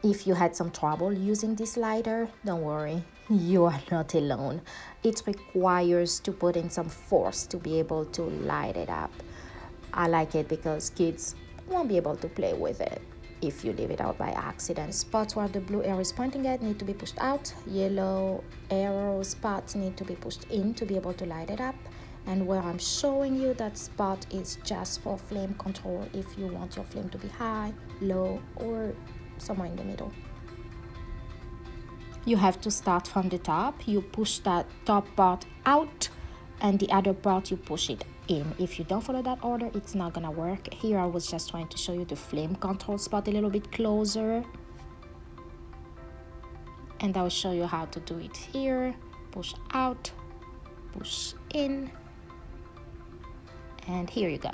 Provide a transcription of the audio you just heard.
If you had some trouble using this lighter, don't worry, you are not alone. It requires to put in some force to be able to light it up. I like it because kids won't be able to play with it if you leave it out by accident. Spots where the blue arrow is pointing at need to be pushed out. Yellow arrow spots need to be pushed in to be able to light it up. And where I'm showing you that spot is just for flame control if you want your flame to be high, low, or somewhere in the middle. You have to start from the top. You push that top part out and the other part you push it in. If you don't follow that order, it's not gonna work. Here I was just trying to show you the flame control spot a little bit closer, and I'll show you how to do it here. Push out, push in, and here you go.